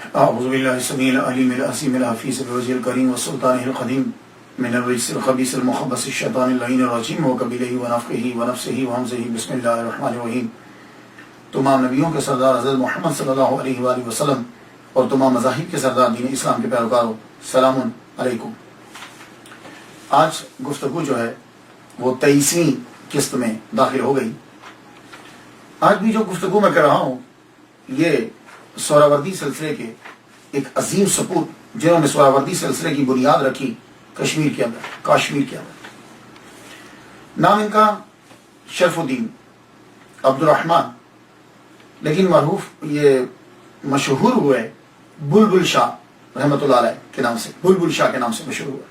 أعوذ بالله السميع العليم العظيم الحفيظ الوجه الكريم والسلطان القديم من الرجس الخبيث المخبث الشيطان اللعين الرجيم وقبیلہ ونفخه ونفسه وہمزه بسم اللہ الرحمن الرحیم۔ تمام نبیوں کے سردار حضرت محمد صلی اللہ علیہ وآلہ وسلم اور تمام مذاہب کے سردار دین اسلام کے پیروکاروں، سلام علیکم۔ آج گفتگو جو ہے وہ 23ویں قسط میں داخل ہو گئی۔ آج بھی جو گفتگو میں کر رہا ہوں یہ سہراوردی سلسلے کے ایک عظیم سپوت جنہوں نے سہراوردی سلسلے کی بنیاد رکھی کشمیر کے اندر۔ نام ان کا شرف الدین عبد الرحمن، لیکن معروف یہ مشہور ہوئے بلبل شاہ رحمۃ اللہ علیہ کے نام سے، بلبل شاہ کے نام سے مشہور ہوئے۔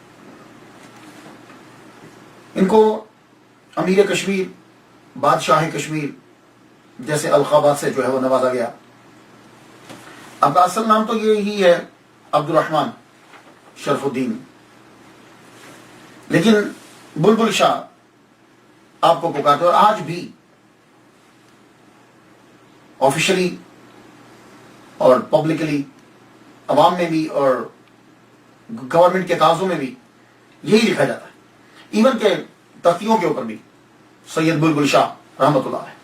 ان کو امیر کشمیر، بادشاہ کشمیر جیسے القابات سے جو ہے وہ نوازا گیا۔ اب کا اصل نام تو یہی ہے عبد الرحمن شرف الدین، لیکن بلبل شاہ آپ کو پکارتے، اور آج بھی آفیشلی اور پبلکلی عوام میں بھی اور گورنمنٹ کے کاغذوں میں بھی یہی لکھا جاتا ہے، ایون کہ تختیوں کے اوپر بھی سید بلبل شاہ رحمۃ اللہ علیہ۔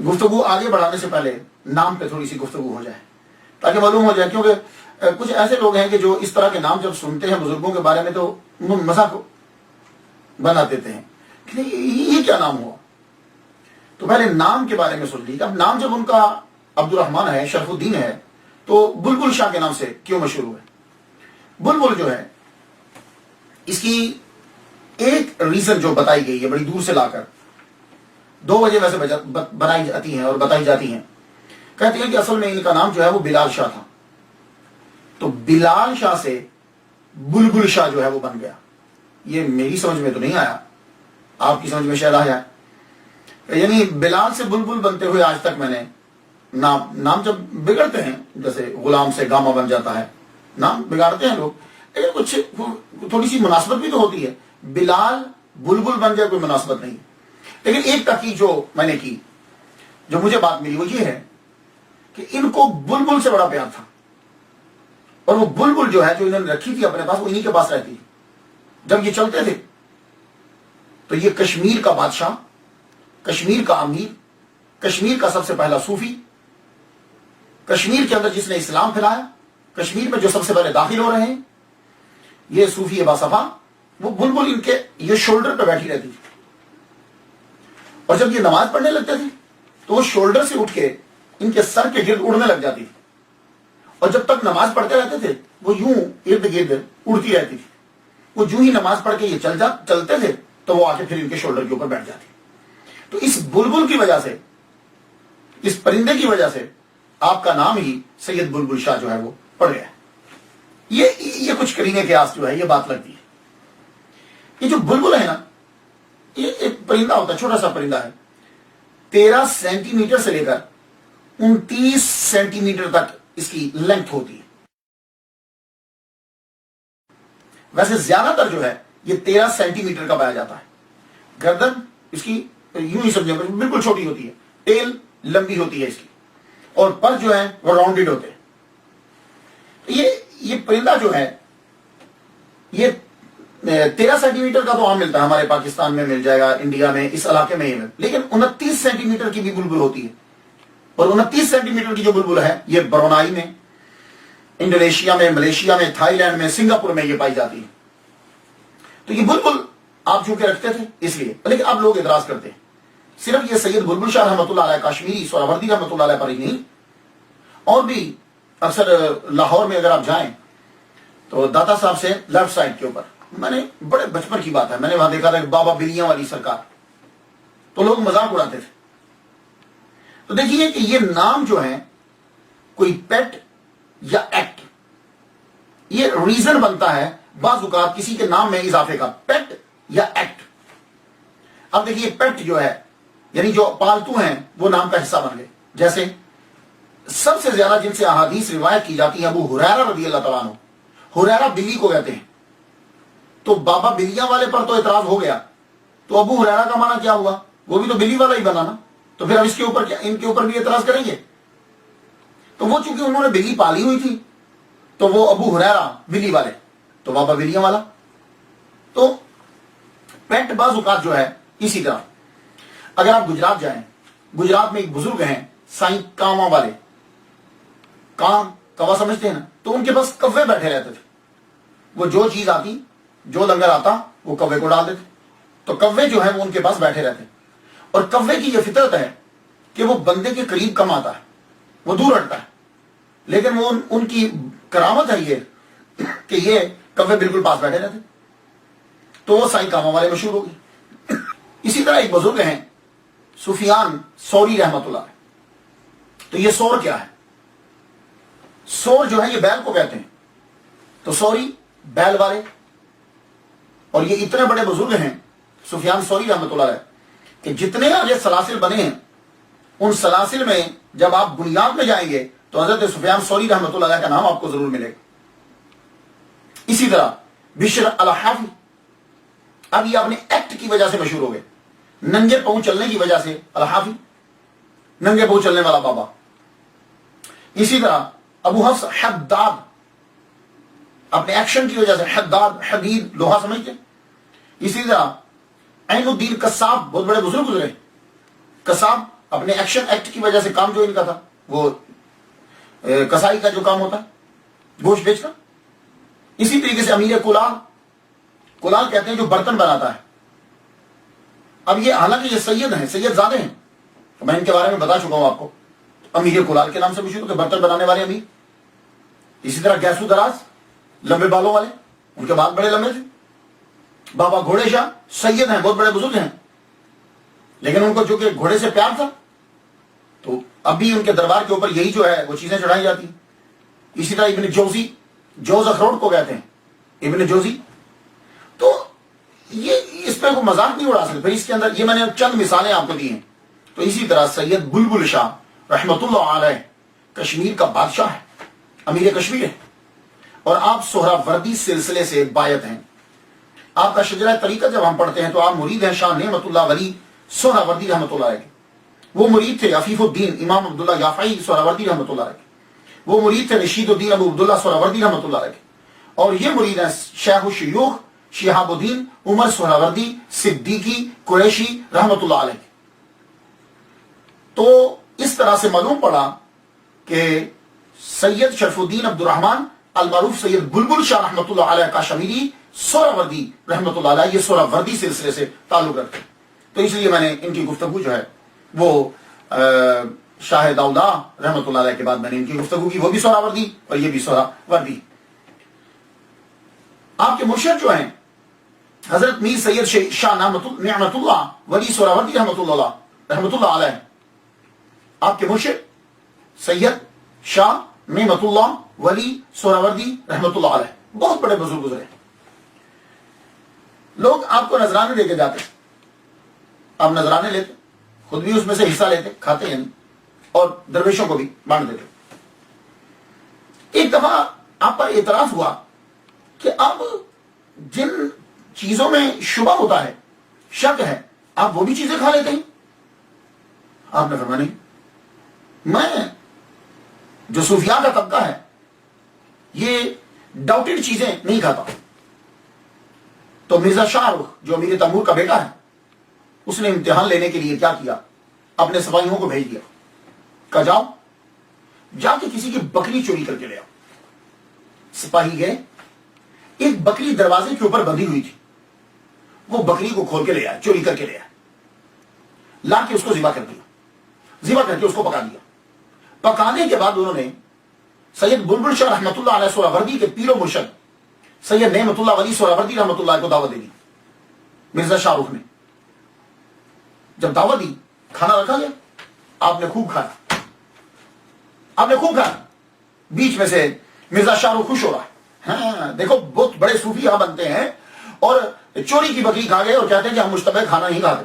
گفتگو آگے بڑھانے سے پہلے نام پہ تھوڑی سی گفتگو ہو جائے تاکہ معلوم ہو جائے، کیونکہ کچھ ایسے لوگ ہیں کہ جو اس طرح کے نام جب سنتے ہیں بزرگوں کے بارے میں تو مذاق بنا دیتے ہیں کہ یہ کیا نام ہوا۔ تو پہلے نام کے بارے میں سن لیجیے۔ اب نام جب ان کا عبد الرحمن ہے، شرف الدین ہے، تو بلبل شاہ کے نام سے کیوں مشہور ہوئے؟ بلبل جو ہے اس کی ایک ریزن جو بتائی گئی ہے بڑی دور سے لا کر، دو وجہ ویسے بنائی جاتی ہیں اور بتائی جاتی ہیں۔ کہتے ہیں کہ اصل میں ان کا نام جو ہے وہ بلال شاہ تھا، تو بلال شاہ سے بلبل شاہ جو ہے وہ بن گیا۔ یہ میری سمجھ میں تو نہیں آیا، آپ کی سمجھ میں شاید آیا ہے۔ یعنی بلال سے بلبل بنتے ہوئے آج تک میں نے نام جب بگڑتے ہیں، جیسے غلام سے گاما بن جاتا ہے، نام بگاڑتے ہیں لوگ، لیکن کچھ تھوڑی سی مناسبت بھی تو ہوتی ہے۔ بلال بلبل بن جائے کوئی مناسبت نہیں، لیکن ایک تحقیق جو میں نے کی، جو مجھے بات ملی، وہ یہ ہے کہ ان کو بلبل سے بڑا پیار تھا، اور وہ بلبل جو ہے جو انہوں نے رکھی تھی اپنے پاس، وہ انہی کے پاس رہتی تھی۔ جب یہ چلتے تھے تو یہ کشمیر کا بادشاہ، کشمیر کا امیر، کشمیر کا سب سے پہلا صوفی، کشمیر کے اندر جس نے اسلام پھیلایا، کشمیر میں جو سب سے پہلے داخل ہو رہے ہیں، یہ صوفی باصفا، وہ بلبل ان کے یہ شولڈر پہ بیٹھی رہتی تھی، اور جب یہ نماز پڑھنے لگتے تھے تو وہ شولڈر سے اٹھ کے ان کے سر کے گرد اڑنے لگ جاتی تھی، اور جب تک نماز پڑھتے رہتے تھے وہ یوں ارد گرد اڑتی رہتی تھی۔ وہ جو ہی نماز پڑھ کے یہ چلتے تھے تو وہ آ کے پھر ان کے شولڈر کے اوپر بیٹھ جاتی۔ تو اس بلبل کی وجہ سے، اس پرندے کی وجہ سے آپ کا نام ہی سید بلبل شاہ جو ہے وہ پڑ گیا۔ یہ کچھ کرینے کے آس جو ہے یہ بات لگتی ہے۔ یہ جو بلبل ہے نا، یہ ایک پرندہ ہوتا ہے، چھوٹا سا پرندہ ہے، 13 سینٹی میٹر سے لے کر 29 سینٹی میٹر تک اس کی لینتھ ہوتی ہے۔ ویسے زیادہ تر جو ہے یہ 13 سینٹی میٹر کا پایا جاتا ہے۔ گردن اس کی یوں ہی سمجھیں بالکل چھوٹی ہوتی ہے، ٹیل لمبی ہوتی ہے اس کی، اور پر جو ہے وہ راؤنڈڈ ہوتے ہیں۔ یہ پرندہ جو ہے یہ 13 سینٹی میٹر کا تو عام ملتا ہے، ہمارے پاکستان میں مل جائے گا، انڈیا میں، اس علاقے میں لیکن 29 سینٹی میٹر کی بھی بلبل ہوتی ہے، اور 29 سینٹی میٹر کی جو بلبل ہے یہ برونائی میں، انڈونیشیا میں، ملیشیا میں، تھائی لینڈ میں، سنگاپور میں یہ پائی جاتی ہے۔ تو یہ بلبل آپ چونکہ رکھتے تھے اس لیے، لیکن اب لوگ اعتراض کرتے ہیں صرف یہ سید بلبل شاہ رحمۃ اللہ علیہ کاشمیری سہراوردی رحمۃ اللہ علیہ پر ہی نہیں، اور بھی اکثر لاہور میں اگر آپ جائیں تو داتا صاحب سے لیفٹ سائڈ کے اوپر، میں نے بڑے بچپن کی بات ہے، میں نے وہاں دیکھا تھا بابا بلیاں والی سرکار، تو لوگ مذاق اڑاتے تھے۔ تو دیکھیے کہ یہ نام جو ہے کوئی پیٹ یا ایکٹ، یہ ریزن بنتا ہے بعض اوقات کسی کے نام میں اضافے کا، پیٹ یا ایکٹ۔ اب دیکھیے پیٹ جو ہے یعنی جو پالتو ہیں وہ نام کا حصہ بن گئے، جیسے سب سے زیادہ جن سے احادیث روایت کی جاتی ہیں ابو ہریرہ رضی اللہ تعالیٰ عنہ، ہریرہ بلی کو کہتے ہیں، تو بابا بلیاں والے پر تو اعتراض ہو گیا، تو ابو ہریرہ کا معنی کیا ہوا؟ وہ بھی تو بلی والا ہی بنا نا، تو پھر اب اس کے اوپر کیا، ان کے اوپر بھی اعتراض کریں گے؟ تو وہ چونکہ انہوں نے بلی پالی ہوئی تھی تو وہ ابو ہریرہ بلی والے، تو بابا بلیاں والا. تو پیٹ بعض اوقات جو ہے اسی طرح. اگر آپ گجرات جائیں، گجرات میں ایک بزرگ ہیں سائیں کاواں والے، کام کوا سمجھتے ہیں نا، تو ان کے پاس کوے بیٹھے رہتے تھے. وہ جو چیز آتی، جو لنگر آتا وہ کوے کو ڈال دیتے. تو کوے جو ہے وہ ان کے پاس بیٹھے رہتے. اور کوے کی یہ فطرت ہے کہ وہ بندے کے قریب کم آتا ہے، وہ دور ہٹتا ہے، لیکن وہ ان کی کرامت ہے یہ کہ یہ کوے بالکل پاس بیٹھے رہتے. تو وہ سائیں کاواں والے مشہور ہو گئے. اسی طرح ایک بزرگ ہیں سفیان ثوری رحمت اللہ علیہ. تو یہ سور کیا ہے؟ سور جو ہے یہ بیل کو کہتے ہیں. تو ثوری بیل والے، اور یہ اتنے بڑے بزرگ ہیں سفیان ثوری رحمت اللہ علیہ کہ جتنے آگے سلاسل بنے ہیں ان سلاسل میں جب آپ بنیاد میں جائیں گے تو حضرت سفیان ثوری رحمت اللہ علیہ کا نام آپ کو ضرور ملے گا. اسی طرح بشر الحافی، اب یہ اپنے ایکٹ کی وجہ سے مشہور ہو گئے، ننگے پاؤں چلنے کی وجہ سے الحافی، ننگے پاؤں چلنے والا بابا. اسی طرح ابو حفص حداد، اپنے ایکشن کی وجہ سے حداد، حدید لوہا سمجھتے. اسی طرح عین الدین قصاب، بہت بڑے بزرگ گزرے. قصاب اپنے ایکشن ایکٹ کی وجہ سے کام جو ان کا تھا وہ کسائی کا جو کام ہوتا ہے گوشت بیچنا. اسی طریقے سے امیر کلال، کلال کہتے ہیں جو برتن بناتا ہے. اب یہ حالانکہ یہ سید ہیں، سید زادے ہیں، میں ان کے بارے میں بتا چکا ہوں آپ کو. امیر کلال کے نام سے مشہور کہ برتن بنانے والے امیر. اسی طرح گیسو دراز، لمبے بالوں والے، ان کے بال بڑے لمبے تھے. بابا گھوڑے شاہ سید ہیں، بہت بڑے بزرگ ہیں، لیکن ان کو چونکہ گھوڑے سے پیار تھا تو اب بھی ان کے دربار کے اوپر یہی جو ہے وہ چیزیں چڑھائی جاتی. اسی طرح ابن جوزی، جوز اخروٹ کو کہتے ہیں ابن جوزی. تو یہ اس پہ کوئی مذاق نہیں اڑا سکتے. پھر اس کے اندر یہ میں نے چند مثالیں آپ کو دی ہیں. تو اسی طرح سید بلبل شاہ رحمت اللہ علیہ کشمیر کا بادشاہ ہے، امیر کشمیر ہے، اور آپ سہراوردی سلسلے سے بایت ہیں. آپ کا شجرہ طریقت جب ہم پڑھتے ہیں تو آپ مرید ہیں شاہ نعمت اللہ ولی سہراوردی رحمت اللہ علیہ. وہ مرید تھے عفیف الدین امام عبداللہ یافعی سہراوردی رحمت اللہ علیہ. وہ مرید تھے رشید الدین ابو عبداللہ سہراوردی رحمت اللہ علیہ. اور یہ مرید ہیں شیخ الشیوخ شہاب الدین عمر سہراوردی صدیقی قریشی رحمت اللہ علیہ. تو اس طرح سے معلوم پڑا کہ سید شرف الدین عبد الرحمن المعروف سید بلبل شاہ رحمت اللہ علیہ کا شمیری سہراوردی رحمت اللہ علیہ، یہ سہراوردی سلسلے سے تعلق رکھتے. تو اس لیے میں نے ان کی گفتگو جو ہے وہ شاہ داؤدا رحمت اللہ علیہ کے بعد میں نے ان کی گفتگو کی، وہ بھی سہراوردی اور یہ بھی سہراوردی. آپ کے مرشد جو ہیں حضرت میر سید شاہ نعمت اللہ ولی سہراوردی رحمت اللہ علیہ، آپ کے مرشد سید شاہ نعمت اللہ ولی سہراوردی رحمت اللہ علیہ بہت بڑے بزرگ گزرے. لوگ آپ کو نذرانے دے کے جاتے، آپ نذرانے لیتے، خود بھی اس میں سے حصہ لیتے، کھاتے یعنی، اور درویشوں کو بھی بانٹ دیتے. ایک دفعہ آپ پر اعتراض ہوا کہ اب جن چیزوں میں شبہ ہوتا ہے، شک ہے، آپ وہ بھی چیزیں کھا لیتے ہیں. آپ نے فرمایا نہیں، میں جو صوفیاء کا طبقہ ہے یہ ڈاؤٹڈ چیزیں نہیں کھاتا. تو مرزا شاہ رخ جو امیر تیمور کا بیٹا ہے اس نے امتحان لینے کے لیے کیا کیا، اپنے سپاہیوں کو بھیج دیا، کہا جاؤ جا کے کسی کی بکری چوری کر کے لے آؤ. سپاہی گئے، ایک بکری دروازے کے اوپر بندھی ہوئی تھی، وہ بکری کو کھول کے لے آئے، چوری کر کے لے آئے، لا کے اس کو ذبح کر دیا، ذبح کر کے اس کو پکا دیا. پکانے کے بعد انہوں نے سید بلبل شاہ رحمت اللہ علیہ سہراوردی کے پیر و مرشد سید نعمت اللہ ولی سہراوردی رحمت اللہ کو دعوت دے دی. مرزا شاہ رخ نے جب دعوت دی، کھانا رکھا گیا، آپ نے خوب کھایا، آپ نے خوب کھایا. بیچ میں سے مرزا شاہ رخ خوش ہو رہا ہے، ہاں دیکھو بہت بڑے صوفی یہاں بنتے ہیں اور چوری کی بکری کھا گئے اور کہتے ہیں کہ ہم مشتبہ کھانا نہیں کھاتے.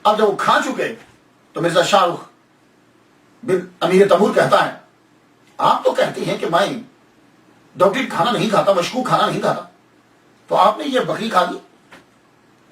اب جب وہ کھا چکے تو مرزا شاہ رخ بن امیر تیمور کہتا ہے آپ تو کہتے ہیں کہ میں ڈاکٹر کھانا نہیں کھاتا، مشکوک کھانا نہیں کھاتا، تو آپ نے یہ بکری کھا دی.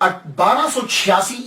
1286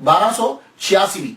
1286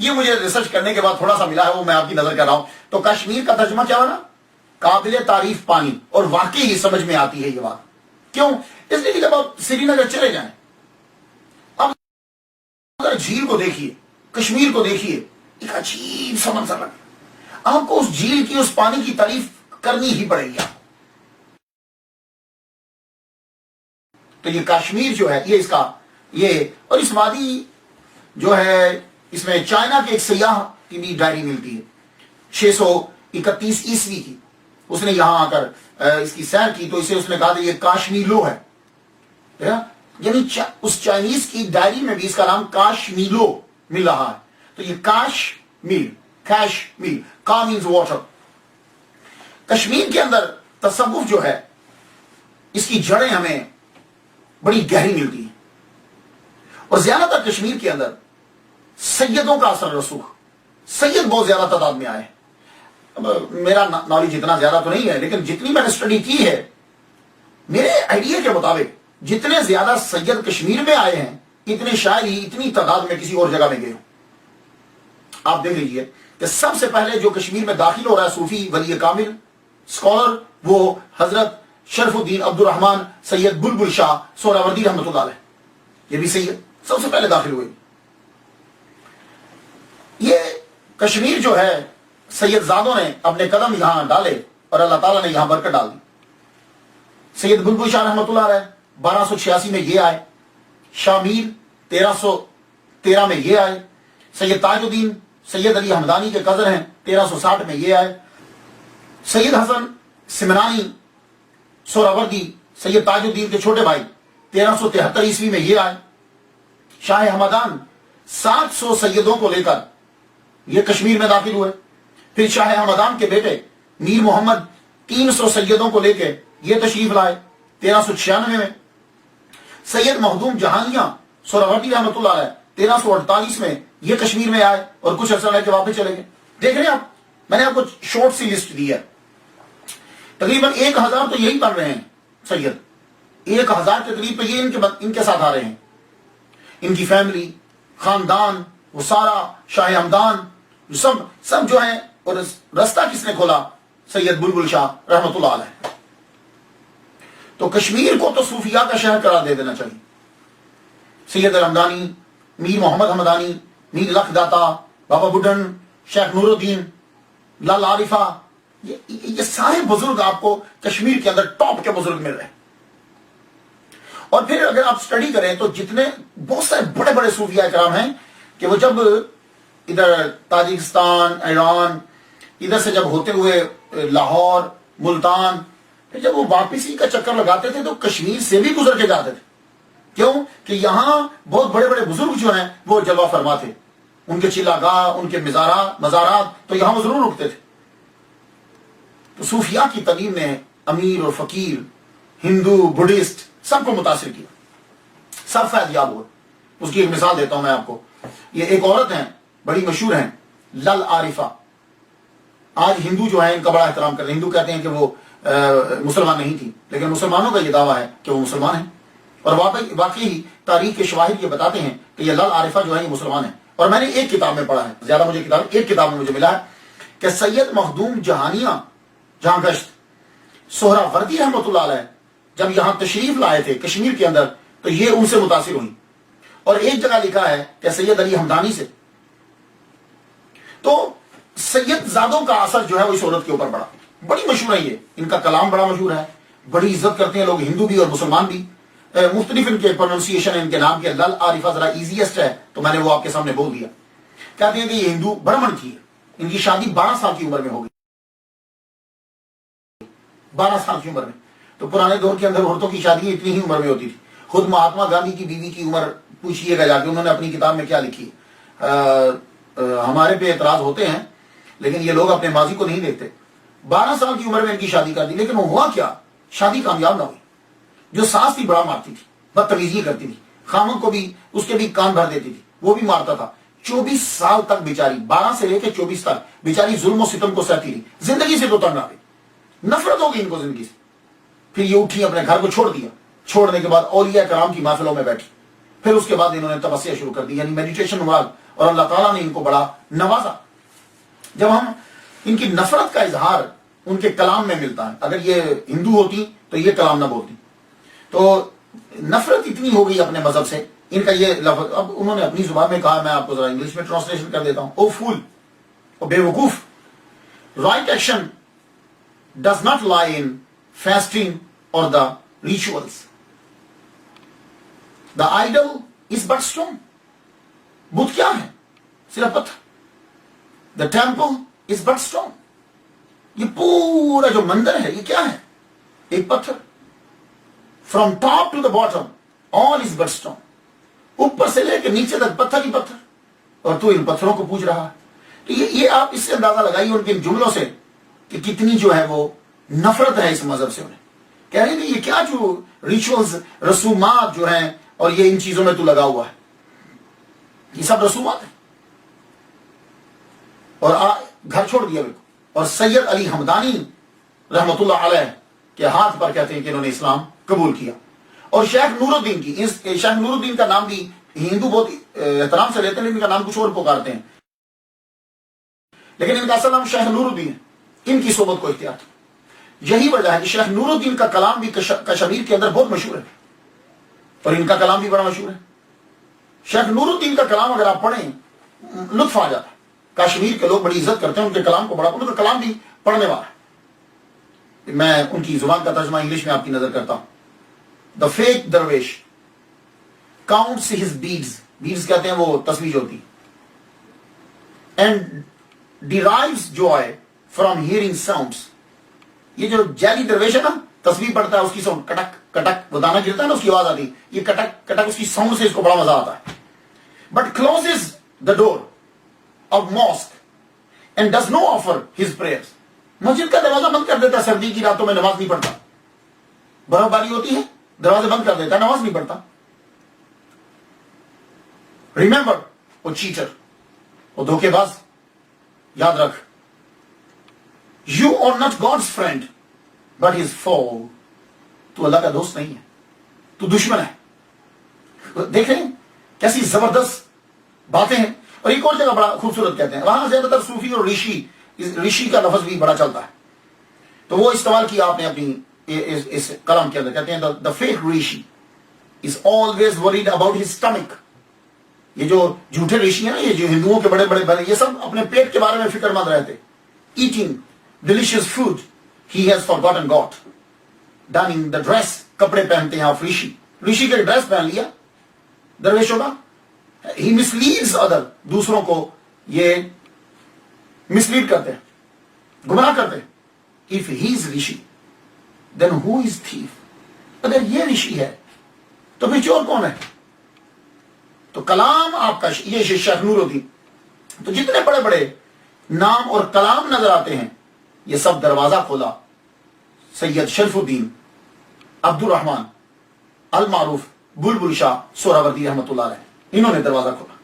یہ مجھے ریسرچ کرنے کے بعد تھوڑا سا ملا ہے، وہ میں آپ کی نظر کر رہا ہوں. تو کشمیر کا ترجمہ کیا ہونا؟ قابل تعریف پانی. اور واقعی ہی سمجھ میں آتی ہے یہ بات. کیوں؟ اس لیے کہ جب آپ سری نگر چلے جائیں، اب اگر جھیل کو دیکھیے، کشمیر کو دیکھیے، ایک عجیب سا منظر لگا. آپ کو اس جھیل کی، اس پانی کی تعریف کرنی ہی پڑے گی. تو یہ کشمیر جو ہے، یہ اس کا اور اس وادی جو ہے، اس میں چائنا کے ایک سیاح کی بھی ڈائری ملتی ہے 631 عیسوی کی. اس نے یہاں آ کر اس کی سیر کی، تو اسے اس نے کہا کہ یہ کاشمیلو ہے. یعنی اس چائنیز کی ڈائری میں بھی اس کا نام کاشمیلو مل رہا ہے. تو یہ کاشمیل، کا مینز واٹر. کشمیر کے اندر تصوف جو ہے، اس کی جڑیں ہمیں بڑی گہری ملتی ہیں. اور زیادہ تر کشمیر کے اندر سیدوں کا اثر رسوخ، سید بہت زیادہ تعداد میں آئے. اب میرا نالج اتنا زیادہ تو نہیں ہے، لیکن جتنی میں نے اسٹڈی کی ہے، میرے آئیڈیا کے مطابق جتنے زیادہ سید کشمیر میں آئے ہیں، اتنے شاید ہی اتنی تعداد میں کسی اور جگہ میں گئے ہوں. آپ دیکھ لیجئے کہ سب سے پہلے جو کشمیر میں داخل ہو رہا ہے صوفی ولی کامل اسکالر، وہ حضرت شرف الدین عبد الرحمن سید بلبل شاہ سہراوردی رحمۃ اللہ علیہ. یہ بھی سید سب سے پہلے داخل ہوئے. یہ کشمیر جو ہے، سید زادوں نے اپنے قدم یہاں ڈالے اور اللہ تعالیٰ نے یہاں برکت ڈال دی. سید بلبل شاہ رحمۃ اللہ علیہ 1286 میں یہ آئے. شاہ میر 1313 میں یہ آئے. سید تاج الدین سید علی حمدانی کے کزن ہیں، 1360 میں یہ آئے. سید حسن سمنانی سہراوردی سید تاج الدین کے چھوٹے بھائی 1373 عیسوی میں یہ آئے. شاہ حمدان 700 سیدوں کو لے کر یہ کشمیر میں داخل ہوئے. پھر شاہ حمدان کے بیٹے میر محمد 300 سیدوں کو لے کے یہ تشریف لائے 1396 میں. سید مخدوم جہانیاں سہراوردی رحمۃ اللہ علیہ 1348 میں یہ کشمیر میں آئے اور کچھ عرصہ رہ کے واپس چلے گئے. دیکھ رہے ہیں آپ، میں نے آپ کو شارٹ سی لسٹ دی ہے. تقریباً 1000 تو یہی بن رہے ہیں سید. 1000 کے قریب تو یہ ان کے ساتھ آ رہے ہیں. ان کی فیملی، خاندان، وہ سارا شاہ حمدان سب جو ہیں. اور رستہ کس نے کھولا؟ سید بلبل شاہ رحمۃ اللہ علیہ. تو کشمیر کو تو صوفیاء کا شہر قرار دے دینا چاہیے. سید الحمدانی، میر محمد حمدانی، میر لکھ داتا، بابا بڈن، شیخ نور الدین، لال عارفہ، یہ سارے بزرگ آپ کو کشمیر کے اندر ٹاپ کے بزرگ مل رہے ہیں. اور پھر اگر آپ سٹڈی کریں تو جتنے بہت سارے بڑے بڑے صوفیاء کرام ہیں کہ وہ جب ادھر تاجکستان، ایران، ادھر سے جب ہوتے ہوئے لاہور، ملتان، پھر جب وہ واپسی کا چکر لگاتے تھے تو کشمیر سے بھی گزر کے جاتے تھے. کیوں کہ یہاں بہت بڑے بڑے بزرگ جو ہیں وہ جلوہ فرما تھے. ان کے چلا گاہ، ان کے مزارات، تو یہاں وہ ضرور رکتے تھے. تو صوفیاء کی تعلیم نے امیر اور فقیر، ہندو، بدھسٹ سب کو متاثر کیا، سب فیض یاب ہوئے. اس کی ایک مثال دیتا ہوں میں آپ کو. یہ ایک عورت ہیں، بڑی مشہور ہیں، لال عارفہ. آج ہندو جو ہیں ان کا بڑا احترام کرتے ہیں. ہندو کہتے ہیں کہ وہ مسلمان نہیں تھی، لیکن مسلمانوں کا یہ دعویٰ ہے کہ وہ مسلمان ہیں. اور واقعی تاریخ کے شواہد یہ بتاتے ہیں کہ یہ لال عارفہ جو ہے یہ مسلمان ہیں. اور میں نے ایک کتاب میں پڑھا ہے، زیادہ مجھے ایک کتاب میں مجھے ملا ہے کہ سید مخدوم جہانیاں جہاں گشت سہراوردی رحمۃ اللہ علیہ جب یہاں تشریف لائے تھے کشمیر کے اندر تو یہ ان سے متاثر ہوئی. اور ایک جگہ لکھا ہے کہ سید علی حمدانی سے. تو سید زادوں کا اثر جو ہے وہ اس عورت کے اوپر بڑا بڑی مشہور ہے. یہ ان کا کلام بڑا مشہور ہے، بڑی عزت کرتے ہیں لوگ، ہندو بھی اور مسلمان بھی. مختلف ان کے پروننسیشن ہے ان کے نام کے. لال عارفہ ذرا ایزیسٹ ہے تو میں نے وہ آپ کے سامنے بول دیا. کہتے ہیں کہ یہ ہندو برہمن تھی. ان کی شادی 12 سال کی عمر میں ہو گئی. 12 سال کی عمر میں. تو پرانے دور کے اندر عورتوں کی شادی اتنی ہی عمر میں ہوتی تھی. خود مہاتما گاندھی کی بیوی کی عمر پوچھئے گا جا کے، انہوں نے اپنی کتاب میں کیا لکھی. ہمارے پہ اعتراض ہوتے ہیں لیکن یہ لوگ اپنے ماضی کو نہیں دیکھتے. 12 سال کی عمر میں ان کی شادی کر دی، لیکن وہ ہوا کیا؟ شادی کامیاب نہ ہوئی. جو ساس تھی بڑا مارتی تھی، بدتمیزی کرتی تھی، خامن کو بھی اس کے بھی کان بھر دیتی تھی، وہ بھی مارتا تھا. 24 سال تک بیچاری، 12 سے لے کے 24 تک بیچاری ظلم و ستم کو سہتی رہی. زندگی سے تو تنگ آ گئی، نفرت ہو گئی ان کو زندگی سے. پھر یہ اٹھی، اپنے گھر کو چھوڑ دیا. چھوڑنے کے بعد اولیاء کرام کی محفلوں میں بیٹھی پھر اس کے بعد انہوں نے تپسیا شروع کر دی، یعنی میڈیٹیشن مراد، اور اللہ تعالیٰ نے ان کو بڑا نوازا۔ جب ہم ان کی نفرت کا اظہار ان کے کلام میں ملتا ہے، اگر یہ ہندو ہوتی تو یہ کلام نہ بولتی، تو نفرت اتنی ہو گئی اپنے مذہب سے، ان کا یہ لفظ اب انہوں نے اپنی زبان میں کہا، میں آپ کو ذرا انگلش میں ٹرانسلیشن کر دیتا ہوں۔ او فول، او بے وقوف، right action does not lie in fasting اور the rituals, the idol is but stone, بت کیا ہے؟ صرف پتھر۔ The temple is but stone, یہ پورا جو مندر ہے یہ کیا ہے؟ ایک پتھر۔ From top to the bottom all is but stone, اوپر سے لے کے نیچے تک پتھر ہی پتھر، اور تو ان پتھروں کو پوچھ رہا ہے۔ تو یہ آپ اس سے اندازہ لگائیے ان کے جملوں سے کہ کتنی جو ہے وہ نفرت ہے اس مذہب سے انہیں۔ کہہ رہے ہیں کہ یہ کیا جو ریچولز، رسومات جو ہیں، اور یہ ان چیزوں میں تو لگا ہوا ہے، یہ سب رسومات ہیں، اور گھر چھوڑ دیا بالکل۔ اور سید علی حمدانی رحمۃ اللہ علیہ کے ہاتھ پر کہتے ہیں کہ انہوں نے اسلام قبول کیا۔ اور شیخ نور الدین کی، شیخ نور الدین کا نام بھی ہندو بہت احترام سے لیتے ہیں، لیکن ان کا نام کچھ اور پکارتے ہیں، لیکن ان کا اصل نام شیخ نور الدین ہے۔ ان کی صحبت کو اختیار تھا۔ یہی وجہ ہے کہ شیخ نور الدین کا کلام بھی کشمیر کے اندر بہت مشہور ہے، اور ان کا کلام بھی بڑا مشہور ہے۔ شیخ نور الدین کا کلام اگر آپ پڑھیں لطف آ جاتا ہے۔ کشمیر کے لوگ بڑی عزت کرتے ہیں ان کے کلام کو، بڑا ان کا کلام بھی پڑھنے والا ہے۔ میں ان کی زبان کا ترجمہ انگلش میں آپ کی نظر کرتا ہوں۔ دا فیک درویش counts his beads، beads کہتے ہیں وہ تسبیح ہوتی، and derives joy from hearing sounds۔ یہ جو جعلی درویش ہے نا، تسبیح پڑھتا ہے، اس کی ساؤنڈ کٹک کٹک، وہ دانا گرتا ہے نا اس کی آواز آتی، یہ کٹک کٹک اس کی ساؤنڈ سے اس کو بڑا مزہ آتا ہے۔ but closes the door of mosque and does not offer his prayers۔ مسجد کا دروازہ بند کر دیتا ہے، سردی کی راتوں میں نماز نہیں پڑھتا، برف باری ہوتی ہے دروازے بند کر دیتا ہے، نماز نہیں پڑھتا۔ ریمبر، وہ چیٹر، وہ دھوکے باز، یاد رکھ، you are not God's friend but his foe, تو اللہ کا دوست نہیں ہے، تو دشمن ہے۔ دیکھ رہے ہیں کیسی زبردست باتیں ہیں۔ اور ایک اور جگہ بڑا خوبصورت کہتے ہیں، وہاں زیادہ تر صوفی اور رشی کا لفظ بھی بڑا چلتا ہے، تو وہ استعمال کیا آپ نے اپنی اس کلام کے اندر۔ کہتے ہیں the fake rishi is always worried about his stomach۔ یہ جو جھوٹے رشی ہیں نا، یہ جو ہندوؤں کے بڑے بڑے، یہ سب اپنے پیٹ کے بارے میں فکر مند رہتے۔ eating delicious food he has forgotten God۔ donning the dress، کپڑے پہنتے ہیں آپ رشی کے ڈریس پہن لیا درویشوں کا۔ he misleads other، دوسروں کو یہ مسلیڈ کرتے ہیں، گمراہ کرتے ہیں۔ if he is rishi then who is thief؟ اگر یہ رشی ہے تو پھر چور کون ہے؟ تو کلام آپ کا یہ شیخ نور الدین، تو جتنے بڑے بڑے نام اور کلام نظر آتے ہیں یہ سب دروازہ کھولا سید شرف الدین عبد الرحمن المعروف بلبل شاہ سہراوردی رحمۃ اللہ علیہ، انہوں نے دروازہ کھولا۔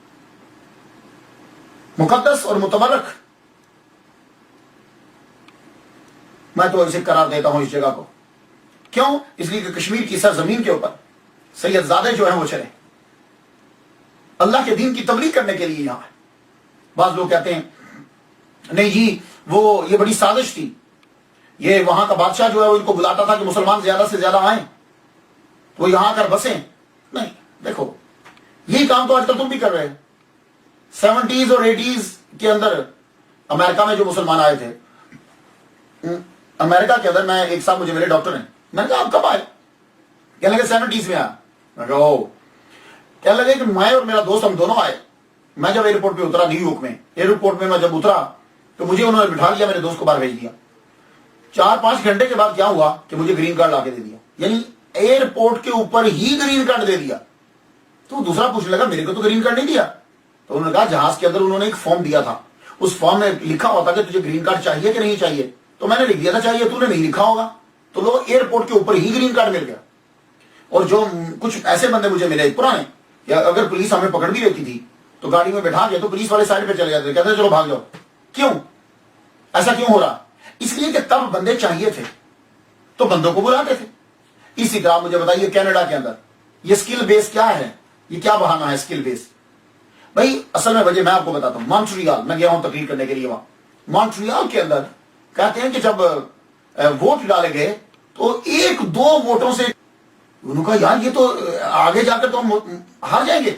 مقدس اور متبرک، میں تو اسے قرار دیتا ہوں اس جگہ کو، کیوں؟ اس لیے کہ کشمیر کی سرزمین کے اوپر سید زادے جو ہیں وہ چلے اللہ کے دین کی تبلیغ کرنے کے لیے یہاں ہے۔ بعض لوگ کہتے ہیں نہیں جی یہ بڑی سازش تھی، یہ وہاں کا بادشاہ جو ہے وہ ان کو بلاتا تھا کہ مسلمان زیادہ سے زیادہ آئیں، وہ یہاں آ کر بسیں۔ نہیں، دیکھو یہی کام تو آج کل تم بھی کر رہے ہیں۔ 70s اور 80s کے اندر امریکہ میں جو مسلمان آئے تھے، امریکہ کے اندر میں ایک صاحب مجھے ملے ڈاکٹر ہیں، میں نے کہا آپ کب آئے؟ کہنے لگے 70s میں آیا۔ میں کہا او، کہنے لگے کہ میں اور میرا دوست ہم دونوں آئے۔ میں جب ایئرپورٹ پہ اترا نیو یارک میں، ایئرپورٹ میں جب اترا تو مجھے انہوں نے بٹھا لیا، میرے دوست کو باہر بھیج دیا۔ 4-5 گھنٹے کے بعد کیا ہوا کہ مجھے گرین کارڈ لا کے دے دیا، یعنی ایئرپورٹ کے اوپر ہی گرین کارڈ دے دیا۔ تو دوسرا پوچھنے لگا میرے کو تو گرین کارڈ نہیں دیا۔ تو انہوں نے کہا جہاز کے اندر انہوں نے ایک فارم دیا تھا، اس فارم میں لکھا ہوتا کہ تجھے گرین کارڈ چاہیے کہ نہیں چاہیے، تو میں نے لکھ دیا تھا چاہیے، تو نے نہیں لکھا ہوگا، تو لوگ ایئرپورٹ کے اوپر ہی گرین کارڈ مل گیا۔ اور جو کچھ ایسے بندے مجھے ملے پرانے، یا اگر پولیس ہمیں پکڑ بھی لیتی تھی تو گاڑی میں بٹھا کے تو پولیس والے سائڈ پہ چلے جاتے، کہتے چلو بھاگ جاؤ۔ کیوں ایسا کیوں ہو رہا؟ اس لیے کہ تب بندے چاہیے تھے تو بندوں کو بلاتے تھے۔ اسی طرح مجھے بتائیے کینیڈا کے اندر یہ سکل بیس کیا ہے؟ یہ کیا بہانا ہے اسکل بیس؟ بھائی اصل میں وجہ میں آپ کو بتاتا ہوں. مونٹریال میں گیا ہوں تقریر کرنے کے لیے، وہاں مونٹریال کے اندر کہتے ہیں کہ جب ووٹ ڈالے گئے تو 1-2 ووٹوں سے انہوں نے کہا یار یہ تو آگے جا کر تو ہم ہار جائیں گے،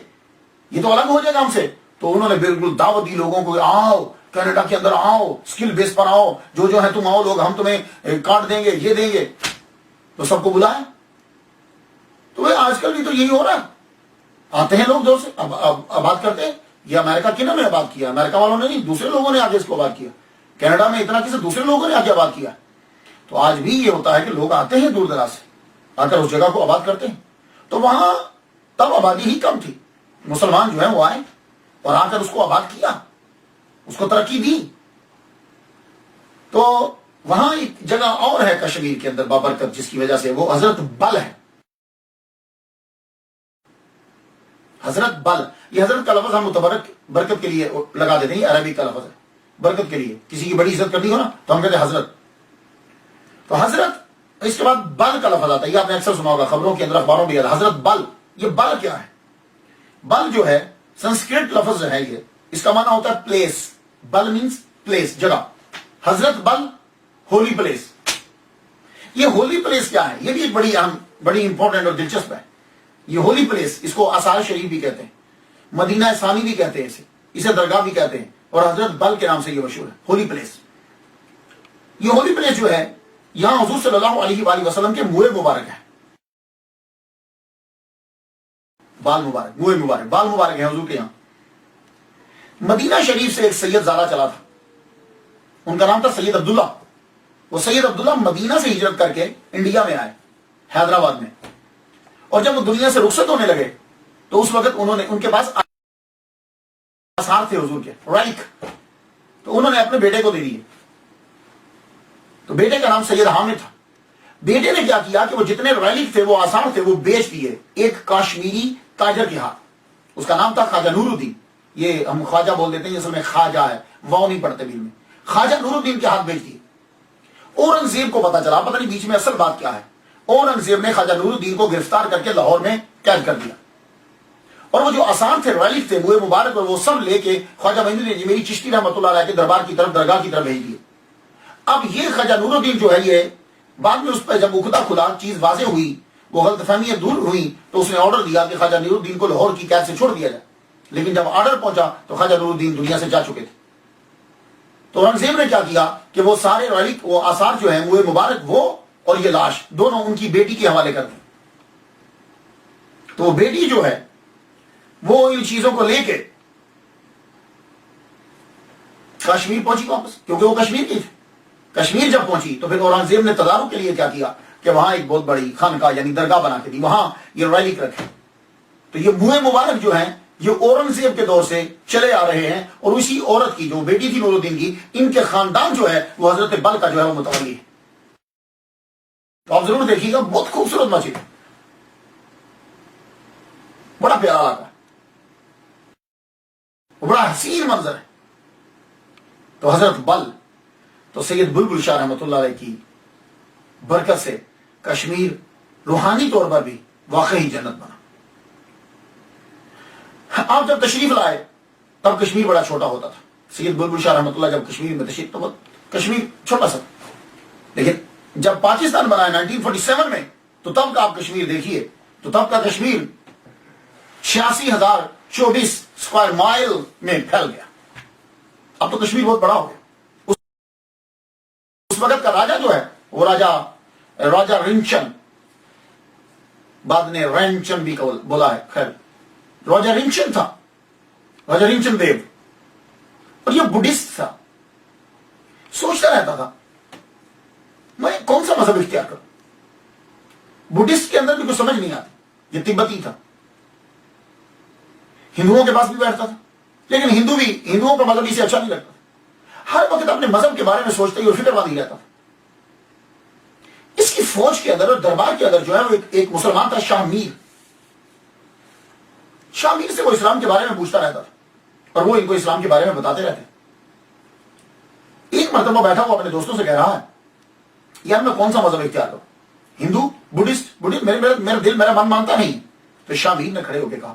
یہ تو الگ ہو جائے گا ہم سے. تو انہوں نے بالکل دعوت دی لوگوں کو، آؤ کینیڈا کے اندر آؤ، اسکل بیس پر آؤ، جو ہے تم آؤ لوگ، ہم تمہیں کارڈ دیں گے، یہ دیں گے. تو سب کو بلایا. تو بھائی آج کل بھی تو یہی ہو رہا ہے، آتے ہیں لوگ دور سے آباد کرتے ہیں. یہ امریکہ کنہوں نے آباد کیا؟ امریکہ والوں نے نہیں، دوسرے لوگوں نے آگے اس کو آباد کیا. کینیڈا میں اتنا کسی دوسرے لوگوں نے آگے آباد کیا. تو آج بھی یہ ہوتا ہے کہ لوگ آتے ہیں دور دراز سے، آ کر اس جگہ کو آباد کرتے ہیں. تو وہاں تب آبادی ہی کم تھی، مسلمان جو ہیں وہ آئے اور آ کر اس کو آباد کیا، اس کو ترقی دی. تو وہاں ایک جگہ اور ہے کشمیر کے اندر بابرکت، جس کی وجہ سے وہ حضرت بل ہے. حضرت بل، یہ حضرت کا لفظ ہم متبرک برکت کے لیے لگا دیتے ہیں، یہ عربی کا لفظ ہے برکت کے لیے. کسی کی بڑی عزت کرنی ہو نا تو ہم کہتے ہیں حضرت. تو حضرت، اس کے بعد بل کا لفظ آتا ہے، یہ آپ نے اکثر سنا ہوگا خبروں کے اندر، اخباروں میں. حضرت بل، یہ بل کیا ہے؟ بل جو ہے سنسکرت لفظ ہے، یہ اس کا معنی ہوتا ہے پلیس. بل مینز پلیس، جگہ. حضرت بل ہولی پلیس. یہ ہولی پلیس کیا ہے؟ یہ بھی ایک بڑی اہم، بڑی امپورٹنٹ اور دلچسپ ہے. یہ ہولی پلیس، اس کو آثار شریف بھی کہتے ہیں، مدینہ ثانی بھی کہتے ہیں، اسے درگاہ بھی کہتے ہیں، اور حضرت بل کے نام سے یہ مشہور ہے، ہولی پلیس. یہ ہولی پلیس جو ہے، یہاں حضور صلی اللہ علیہ وآلہ وسلم کے منہ مبارک ہے. بال مبارک، منہ مبارک، بال مبارک ہے حضور کے یہاں. مدینہ شریف سے ایک سید زادہ چلا تھا، ان کا نام تھا سید عبداللہ. وہ سید عبداللہ مدینہ سے ہجرت کر کے انڈیا میں آئے، حیدرآباد میں. اور جب وہ دنیا سے رخصت ہونے لگے تو اس وقت انہوں نے، ان کے پاس آثار تھے حضور کے، رائک، تو انہوں نے اپنے بیٹے کو دے دیے. تو بیٹے کا نام سید حامد تھا. بیٹے نے کیا کیا کہ وہ جتنے ریلک تھے، وہ آثار تھے، وہ بیچ دیے ایک کاشمیری تاجر کے ہاتھ. اس کا نام تھا خواجہ نور الدین. یہ ہم خواجہ بول دیتے ہیں، اصل میں خواجہ ہے، واو نہیں پڑھتے بل میں. خواجہ نور الدین کے ہاتھ بیچ دیے. اورنگزیب کو پتا چلا، پتہ نہیں بیچ میں اصل بات کیا ہے. اورنگزیب نے خواجہ نور الدین کو گرفتار کر کے لاہور میں قید کر دیا، اور وہ جو آثار تھے، ریلک تھے، منہ مبارک، اور وہ سب لے کے خواجہ معین الدین میری چشتی رحمۃ اللہ علیہ کے دربار کی طرف، درگاہ کی طرف بھیج دیے. اب یہ خواجہ نور الدین جو ہے، یہ بعد میں اس پہ جب اکھتا کھلا، چیز واضح ہوئی، وہ غلط فہمیاں دور ہوئی، تو اس نے آرڈر دیا کہ خواجہ نور الدین کو لاہور کی قید سے چھوڑ دیا جائے. لیکن جب آرڈر پہنچا تو خواجہ نور الدین دنیا سے جا چکے تھے. تو اورنگزیب نے کیا کیا کہ وہ سارے ریلک، وہ آثار جو ہیں، منہ مبارک وہ اور یہ لاش دونوں ان کی بیٹی کے حوالے کر دی. تو بیٹی جو ہے وہ ان چیزوں کو لے کے کشمیر پہنچی واپس، کیونکہ وہ کشمیر کی تھی. کشمیر جب پہنچی تو پھر اورنگزیب نے تدارک کے لیے کیا کیا کہ وہاں ایک بہت بڑی خانقاہ یعنی درگاہ بنا کے دی، وہاں یہ ریلک رکھے. تو یہ منہ مبارک جو ہیں، یہ اورنگزیب کے دور سے چلے آ رہے ہیں، اور اسی عورت کی جو بیٹی تھی نور الدین کی، ان کے خاندان جو ہے وہ حضرت بل کا جو ہے وہ متولی ہے. تو آپ ضرور دیکھیے گا، بہت خوبصورت مسجد، بڑا پیارا علاقہ ہے، بڑا حسین منظر ہے. تو حضرت بل، تو سید بلبل شاہ رحمۃ اللہ علیہ کی برکت سے کشمیر روحانی طور پر بھی واقعی جنت بنا. آپ جب تشریف لائے تب کشمیر بڑا چھوٹا ہوتا تھا. سید بلبل شاہ رحمۃ اللہ جب کشمیر میں تشریف، تو کشمیر چھوٹا سا، لیکن جب پاکستان بنا ہے 1947 میں، تو تب کا آپ کشمیر دیکھیے، تو تب کا کشمیر 86,024 اسکوائر مائل میں پھیل گیا. اب تو کشمیر بہت بڑا ہو گیا. اس وقت کا راجہ جو ہے وہ راجہ رنچن، بعد نے رینچن بھی بولا ہے، خیر راجہ رنچن تھا، راجہ رنچن دیو. اور یہ بدھسٹ تھا. سوچتا رہتا تھا میں کون سا مذہب اختیار کروں. بدھسٹ کے اندر بھی کچھ سمجھ نہیں آتی. یہ تبتی تھا، ہندوؤں کے پاس بھی بیٹھتا تھا، لیکن ہندوؤں کا مذہب اسے اچھا نہیں لگتا. ہر وقت اپنے مذہب کے بارے میں سوچتے ہی اور فکر مند ہی رہتا تھا. اس کی فوج کے اندر اور دربار کے اندر جو ہے وہ ایک مسلمان تھا، شاہ میر. شاہ میر سے وہ اسلام کے بارے میں پوچھتا رہتا تھا، اور وہ ان کو اسلام کے بارے میں بتاتے رہتے. ایک مرتبہ بیٹھا وہ اپنے دوستوں سے کہہ رہا ہے، یار میں کون سا مذہب اختیار کروں، ہندو، بدھسٹ؟ میرا دل، میرا من مانتا نہیں. تو شاہ میر نے کھڑے ہو کے کہا